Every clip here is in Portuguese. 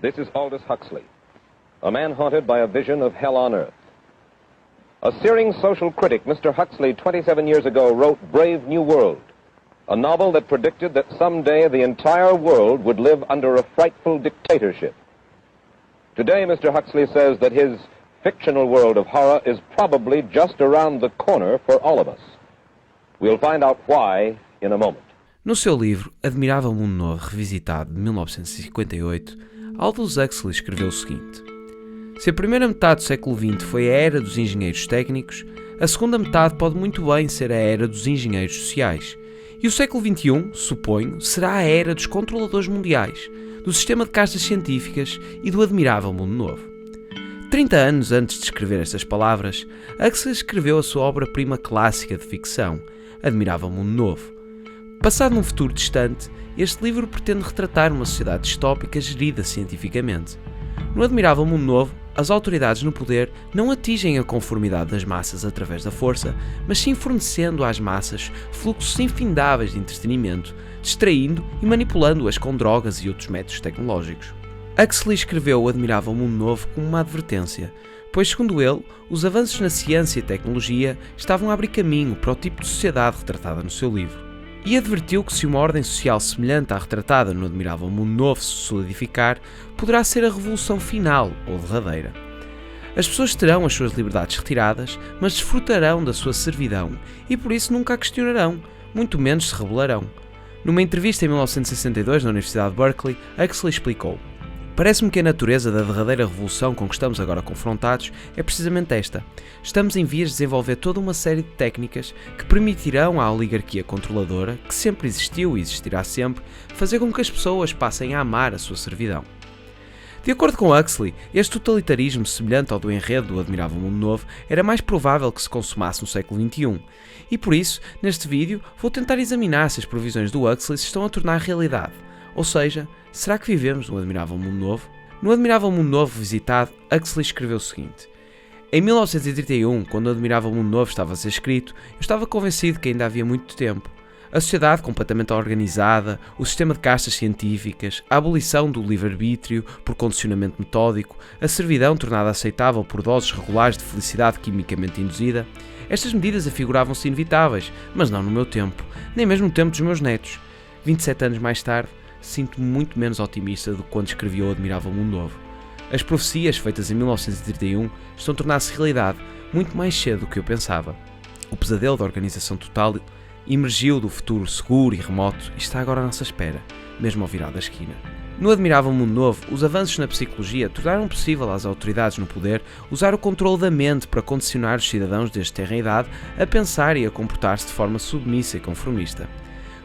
This is Aldous Huxley, a man haunted by a vision of hell on earth. A searing social critic, Mr. Huxley, 27 years ago, wrote Brave New World, a novel that predicted that someday the entire world would live under a frightful dictatorship. Today, Mr. Huxley says that his fictional world of horror is probably just around the corner for all of us. We'll find out why in a moment. No seu livro Admirável Mundo Novo Revisitado, de 1958, Aldous Huxley escreveu o seguinte: se a primeira metade do século XX foi a era dos engenheiros técnicos, a segunda metade pode muito bem ser a era dos engenheiros sociais. E o século XXI, suponho, será a era dos controladores mundiais, do sistema de castas científicas e do admirável mundo novo. 30 anos antes de escrever estas palavras, Huxley escreveu a sua obra-prima clássica de ficção, Admirável Mundo Novo. Passado num futuro distante, este livro pretende retratar uma sociedade distópica gerida cientificamente. No Admirável Mundo Novo, as autoridades no poder não atingem a conformidade das massas através da força, mas sim fornecendo às massas fluxos infindáveis de entretenimento, distraindo e manipulando-as com drogas e outros métodos tecnológicos. Huxley escreveu o Admirável Mundo Novo como uma advertência, pois, segundo ele, os avanços na ciência e tecnologia estavam a abrir caminho para o tipo de sociedade retratada no seu livro. E advertiu que se uma ordem social semelhante à retratada no Admirável Mundo Novo se solidificar, poderá ser a revolução final ou derradeira. As pessoas terão as suas liberdades retiradas, mas desfrutarão da sua servidão e por isso nunca a questionarão, muito menos se rebelarão. Numa entrevista em 1962 na Universidade de Berkeley, Huxley explicou: parece-me que a natureza da derradeira revolução com que estamos agora confrontados é precisamente esta. Estamos em vias de desenvolver toda uma série de técnicas que permitirão à oligarquia controladora, que sempre existiu e existirá sempre, fazer com que as pessoas passem a amar a sua servidão. De acordo com Huxley, este totalitarismo semelhante ao do enredo do Admirável Mundo Novo era mais provável que se consumasse no século XXI. E por isso, neste vídeo, vou tentar examinar se as previsões do Huxley se estão a tornar realidade. Ou seja, será que vivemos no Admirável Mundo Novo? No Admirável Mundo Novo Revisitado, Huxley escreveu o seguinte: em 1931, quando o Admirável Mundo Novo estava a ser escrito, eu estava convencido que ainda havia muito tempo. A sociedade completamente organizada, o sistema de castas científicas, a abolição do livre-arbítrio por condicionamento metódico, a servidão tornada aceitável por doses regulares de felicidade quimicamente induzida, estas medidas afiguravam-se inevitáveis, mas não no meu tempo, nem mesmo no tempo dos meus netos. 27 anos mais tarde, sinto-me muito menos otimista do que quando escrevi o Admirável Mundo Novo. As profecias feitas em 1931 estão a tornar-se realidade muito mais cedo do que eu pensava. O pesadelo da organização total emergiu do futuro seguro e remoto e está agora à nossa espera, mesmo ao virar da esquina. No Admirável Mundo Novo, os avanços na psicologia tornaram possível às autoridades no poder usar o controle da mente para condicionar os cidadãos desde tenra idade a pensar e a comportar-se de forma submissa e conformista.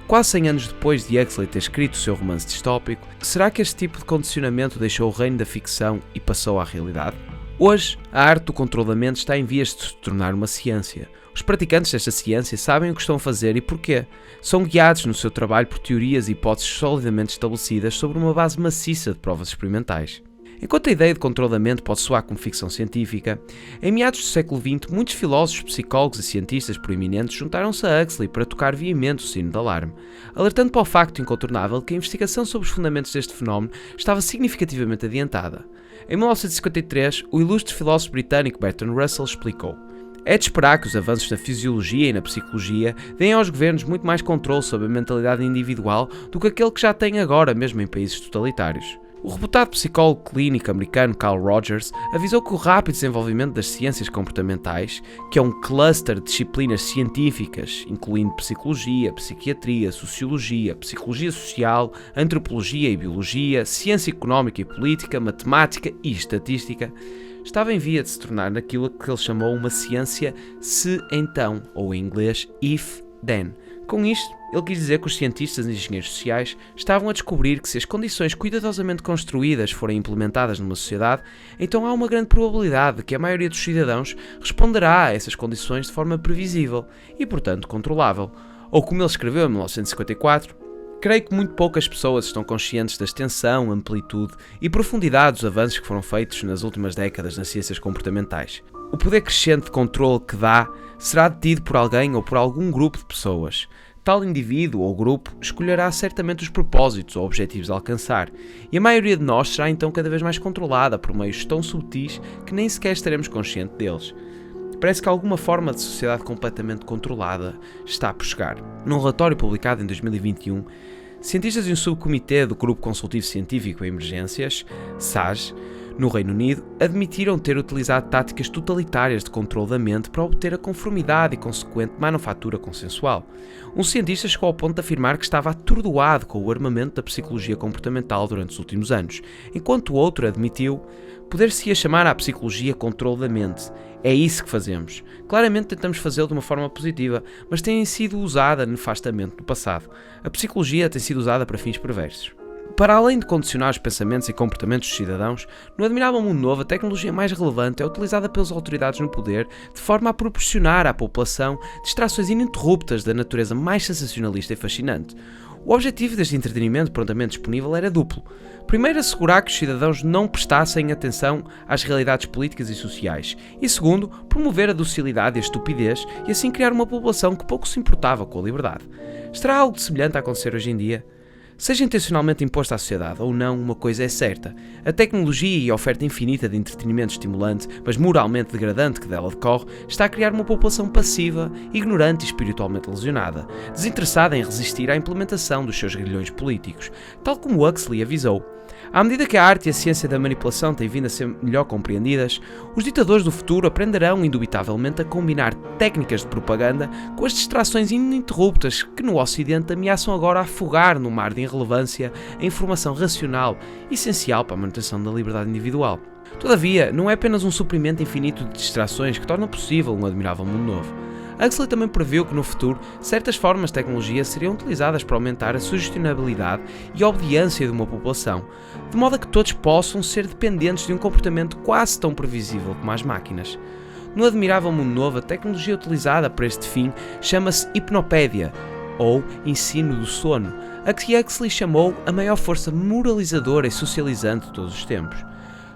Quase 100 anos depois de Huxley ter escrito o seu romance distópico, será que este tipo de condicionamento deixou o reino da ficção e passou à realidade? Hoje, a arte do controle da mente está em vias de se tornar uma ciência. Os praticantes desta ciência sabem o que estão a fazer e porquê. São guiados no seu trabalho por teorias e hipóteses solidamente estabelecidas sobre uma base maciça de provas experimentais. Enquanto a ideia de controle da mente pode soar como ficção científica, em meados do século XX, muitos filósofos, psicólogos e cientistas proeminentes juntaram-se a Huxley para tocar veemente o sino de alarme, alertando para o facto incontornável que a investigação sobre os fundamentos deste fenómeno estava significativamente adiantada. Em 1953, o ilustre filósofo britânico Bertrand Russell explicou: é de esperar que os avanços na fisiologia e na psicologia deem aos governos muito mais controle sobre a mentalidade individual do que aquele que já têm agora, mesmo em países totalitários. O reputado psicólogo clínico americano Carl Rogers avisou que o rápido desenvolvimento das ciências comportamentais, que é um cluster de disciplinas científicas, incluindo psicologia, psiquiatria, sociologia, psicologia social, antropologia e biologia, ciência económica e política, matemática e estatística, estava em via de se tornar naquilo que ele chamou uma ciência se-então, ou em inglês if-then. Com isto, ele quis dizer que os cientistas e engenheiros sociais estavam a descobrir que se as condições cuidadosamente construídas forem implementadas numa sociedade, então há uma grande probabilidade de que a maioria dos cidadãos responderá a essas condições de forma previsível e, portanto, controlável. Ou como ele escreveu em 1954, creio que muito poucas pessoas estão conscientes da extensão, amplitude e profundidade dos avanços que foram feitos nas últimas décadas nas ciências comportamentais. O poder crescente de controle que dá será detido por alguém ou por algum grupo de pessoas. Tal indivíduo ou grupo escolherá certamente os propósitos ou objetivos a alcançar, e a maioria de nós será então cada vez mais controlada por meios tão subtis que nem sequer estaremos conscientes deles. Parece que alguma forma de sociedade completamente controlada está por chegar. Num relatório publicado em 2021, cientistas de um subcomitê do Grupo Consultivo Científico em Emergências, SAGE, no Reino Unido, admitiram ter utilizado táticas totalitárias de controle da mente para obter a conformidade e consequente manufatura consensual. Um cientista chegou ao ponto de afirmar que estava atordoado com o armamento da psicologia comportamental durante os últimos anos, enquanto o outro admitiu poder-se-ia chamar à psicologia controle da mente. É isso que fazemos. Claramente tentamos fazê-lo de uma forma positiva, mas tem sido usada nefastamente no passado. A psicologia tem sido usada para fins perversos. Para além de condicionar os pensamentos e comportamentos dos cidadãos, no Admirável Mundo Novo a tecnologia mais relevante é utilizada pelas autoridades no poder de forma a proporcionar à população distrações ininterruptas da natureza mais sensacionalista e fascinante. O objetivo deste entretenimento prontamente disponível era duplo. Primeiro, assegurar que os cidadãos não prestassem atenção às realidades políticas e sociais. E segundo, promover a docilidade e a estupidez e assim criar uma população que pouco se importava com a liberdade. Estará algo semelhante a acontecer hoje em dia? Seja intencionalmente imposto à sociedade ou não, uma coisa é certa. A tecnologia e a oferta infinita de entretenimento estimulante, mas moralmente degradante que dela decorre, está a criar uma população passiva, ignorante e espiritualmente lesionada, desinteressada em resistir à implementação dos seus grilhões políticos, tal como Huxley avisou. À medida que a arte e a ciência da manipulação têm vindo a ser melhor compreendidas, os ditadores do futuro aprenderão indubitavelmente a combinar técnicas de propaganda com as distrações ininterruptas que no Ocidente ameaçam agora afogar no mar de irrelevância a informação racional, essencial para a manutenção da liberdade individual. Todavia, não é apenas um suprimento infinito de distrações que torna possível um admirável mundo novo. Huxley também previu que no futuro certas formas de tecnologia seriam utilizadas para aumentar a sugestionabilidade e a obediência de uma população, de modo a que todos possam ser dependentes de um comportamento quase tão previsível como as máquinas. No Admirável Mundo Novo, a tecnologia utilizada para este fim chama-se hipnopédia, ou ensino do sono, a que Huxley chamou a maior força moralizadora e socializante de todos os tempos.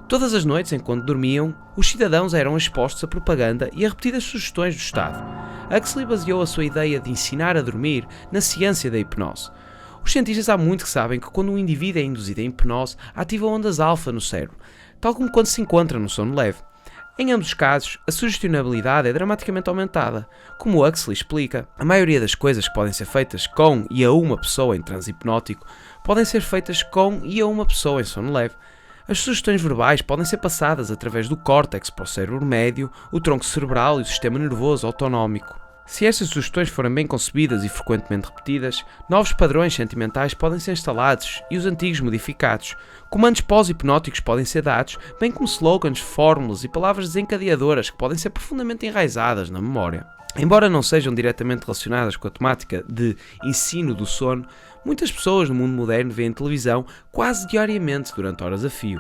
Todas as noites, enquanto dormiam, os cidadãos eram expostos a propaganda e a repetidas sugestões do Estado. Huxley baseou a sua ideia de ensinar a dormir na ciência da hipnose. Os cientistas há muito que sabem que quando um indivíduo é induzido em hipnose, ativa ondas alfa no cérebro, tal como quando se encontra no sono leve. Em ambos os casos, a sugestionabilidade é dramaticamente aumentada. Como Huxley explica, a maioria das coisas que podem ser feitas com e a uma pessoa em transe hipnótico podem ser feitas com e a uma pessoa em sono leve. As sugestões verbais podem ser passadas através do córtex para o cérebro médio, o tronco cerebral e o sistema nervoso autonómico. Se estas sugestões forem bem concebidas e frequentemente repetidas, novos padrões sentimentais podem ser instalados e os antigos modificados. Comandos pós-hipnóticos podem ser dados, bem como slogans, fórmulas e palavras desencadeadoras que podem ser profundamente enraizadas na memória. Embora não sejam diretamente relacionadas com a temática de ensino do sono, muitas pessoas no mundo moderno veem televisão quase diariamente durante horas a fio.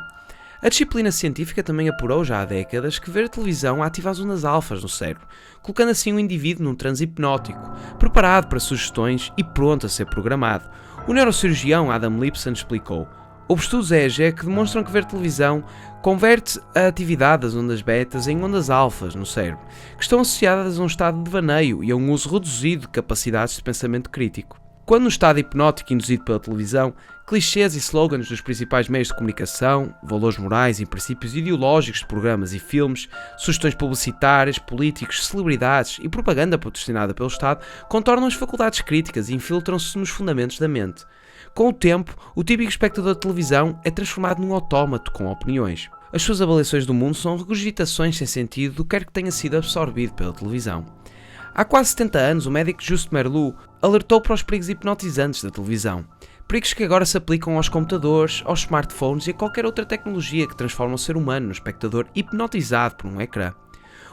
A disciplina científica também apurou já há décadas que ver a televisão ativa as ondas alfas no cérebro, colocando assim o indivíduo num transe hipnótico, preparado para sugestões e pronto a ser programado. O neurocirurgião Adam Lipson explicou: houve estudos EEG que demonstram que ver televisão converte a atividade das ondas betas em ondas alfas no cérebro, que estão associadas a um estado de devaneio e a um uso reduzido de capacidades de pensamento crítico. Quando no estado hipnótico induzido pela televisão, clichês e slogans dos principais meios de comunicação, valores morais e princípios ideológicos de programas e filmes, sugestões publicitárias, políticos, celebridades e propaganda patrocinada pelo Estado contornam as faculdades críticas e infiltram-se nos fundamentos da mente. Com o tempo, o típico espectador de televisão é transformado num autómato com opiniões. As suas avaliações do mundo são regurgitações sem sentido do que quer que tenha sido absorvido pela televisão. Há quase 70 anos, o médico Just Merleau alertou para os perigos hipnotizantes da televisão. Perigos que agora se aplicam aos computadores, aos smartphones e a qualquer outra tecnologia que transforma o ser humano no espectador hipnotizado por um ecrã.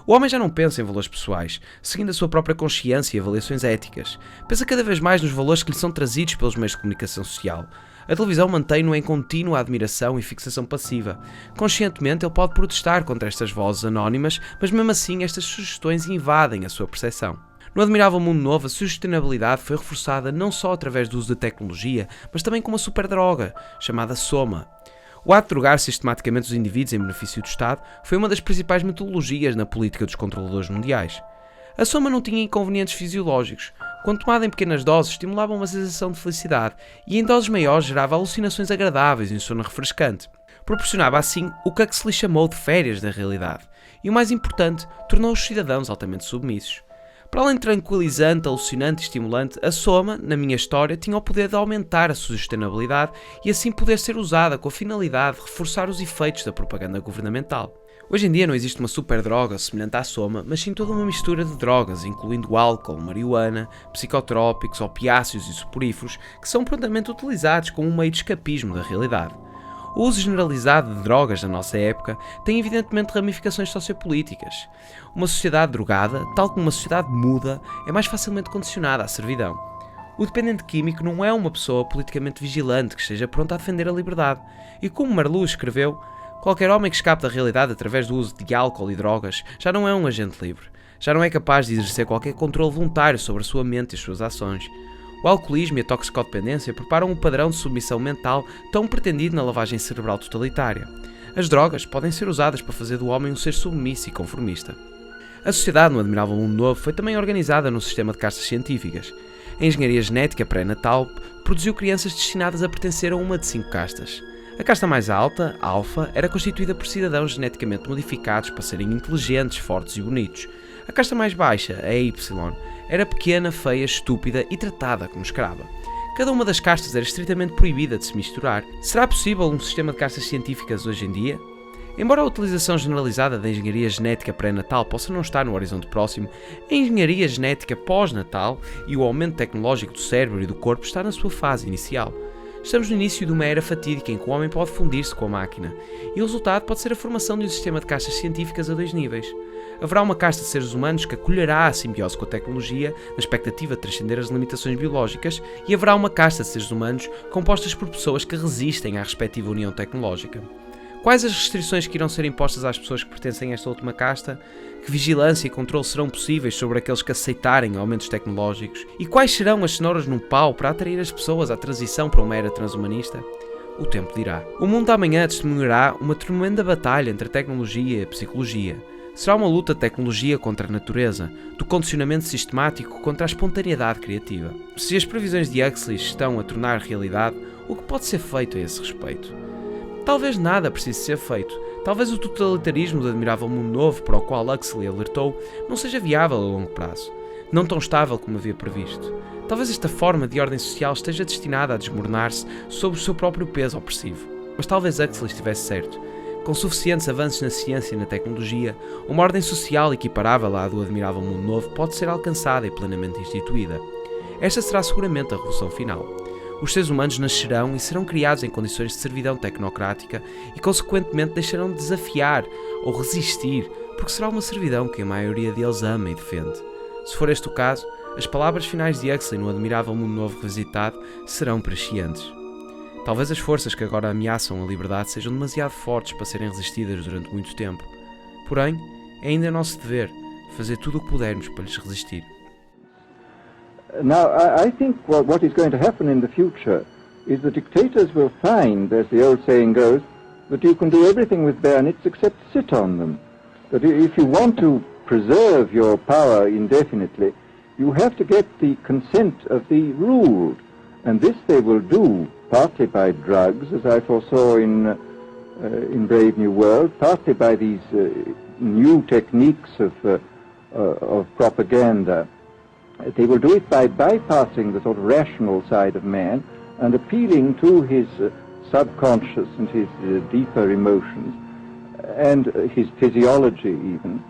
O homem já não pensa em valores pessoais, seguindo a sua própria consciência e avaliações éticas. Pensa cada vez mais nos valores que lhe são trazidos pelos meios de comunicação social. A televisão mantém-no em contínua admiração e fixação passiva. Conscientemente ele pode protestar contra estas vozes anónimas, mas mesmo assim estas sugestões invadem a sua percepção. No Admirável Mundo Novo, a sustentabilidade foi reforçada não só através do uso de tecnologia, mas também com uma superdroga, chamada Soma. O ato de drogar sistematicamente os indivíduos em benefício do Estado foi uma das principais metodologias na política dos controladores mundiais. A Soma não tinha inconvenientes fisiológicos. quando tomada em pequenas doses, estimulava uma sensação de felicidade e em doses maiores gerava alucinações agradáveis e um sono refrescante. Proporcionava assim o que Huxley chamou de férias da realidade e, o mais importante, tornou os cidadãos altamente submissos. Para além de tranquilizante, alucinante e estimulante, a soma, na minha história, tinha o poder de aumentar a sustentabilidade e assim poder ser usada com a finalidade de reforçar os efeitos da propaganda governamental. Hoje em dia não existe uma superdroga semelhante à soma, mas sim toda uma mistura de drogas, incluindo álcool, marihuana, psicotrópicos, opiáceos e soporíferos, que são prontamente utilizados como um meio de escapismo da realidade. O uso generalizado de drogas na nossa época tem evidentemente ramificações sociopolíticas. Uma sociedade drogada, tal como uma sociedade muda, é mais facilmente condicionada à servidão. O dependente químico não é uma pessoa politicamente vigilante que esteja pronta a defender a liberdade. E como Marlowe escreveu, qualquer homem que escape da realidade através do uso de álcool e drogas já não é um agente livre. Já não é capaz de exercer qualquer controle voluntário sobre a sua mente e as suas ações. O alcoolismo e a toxicodependência preparam um padrão de submissão mental tão pretendido na lavagem cerebral totalitária. As drogas podem ser usadas para fazer do homem um ser submisso e conformista. A sociedade no Admirável Mundo Novo foi também organizada num sistema de castas científicas. A engenharia genética pré-natal produziu crianças destinadas a pertencer a uma de 5 castas. A casta mais alta, Alfa, era constituída por cidadãos geneticamente modificados para serem inteligentes, fortes e bonitos. A casta mais baixa, a Y, era pequena, feia, estúpida e tratada como escrava. Cada uma das castas era estritamente proibida de se misturar. Será possível um sistema de castas científicas hoje em dia? Embora a utilização generalizada da engenharia genética pré-natal possa não estar no horizonte próximo, a engenharia genética pós-natal e o aumento tecnológico do cérebro e do corpo está na sua fase inicial. Estamos no início de uma era fatídica em que o homem pode fundir-se com a máquina, e o resultado pode ser a formação de um sistema de castas científicas a 2 níveis. Haverá uma casta de seres humanos que acolherá a simbiose com a tecnologia, na expectativa de transcender as limitações biológicas, e haverá uma casta de seres humanos compostas por pessoas que resistem à respectiva união tecnológica. Quais as restrições que irão ser impostas às pessoas que pertencem a esta última casta? Que vigilância e controle serão possíveis sobre aqueles que aceitarem aumentos tecnológicos? E quais serão as cenouras num pau para atrair as pessoas à transição para uma era transhumanista? O tempo dirá. O mundo da amanhã testemunhará uma tremenda batalha entre a tecnologia e a psicologia. Será uma luta de tecnologia contra a natureza, do condicionamento sistemático contra a espontaneidade criativa. Se as previsões de Huxley estão a tornar realidade, o que pode ser feito a esse respeito? Talvez nada precise ser feito. Talvez o totalitarismo do Admirável Mundo Novo para o qual Huxley alertou não seja viável a longo prazo, não tão estável como havia previsto. Talvez esta forma de ordem social esteja destinada a desmoronar-se sob o seu próprio peso opressivo. Mas talvez Huxley estivesse certo. Com suficientes avanços na ciência e na tecnologia, uma ordem social equiparável à do Admirável Mundo Novo pode ser alcançada e plenamente instituída. Esta será seguramente a revolução final. Os seres humanos nascerão e serão criados em condições de servidão tecnocrática e, consequentemente, deixarão de desafiar ou resistir, porque será uma servidão que a maioria deles ama e defende. Se for este o caso, as palavras finais de Huxley no Admirável Mundo Novo Revisitado serão prescientes. Talvez as forças que agora ameaçam a liberdade sejam demasiado fortes para serem resistidas durante muito tempo. Porém, é ainda nosso dever fazer tudo o que pudermos para lhes resistir. Now, I think what is going to happen in the future is the dictators will find, as the old saying goes, that you can do everything with bayonets except sit on them. That if you want to preserve your power indefinitely, you have to get the consent of the ruled. And this they will do partly by drugs, as I foresaw in Brave New World, partly by these new techniques of propaganda. They will do it by bypassing the sort of rational side of man and appealing to his subconscious and his deeper emotions and his physiology even,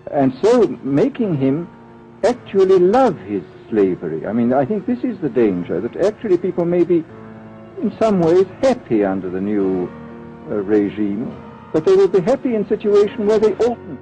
and so making him actually love his slavery. I mean, I think this is the danger, that actually people may be in some ways happy under the new regime, but they will be happy in a situation where they oughtn't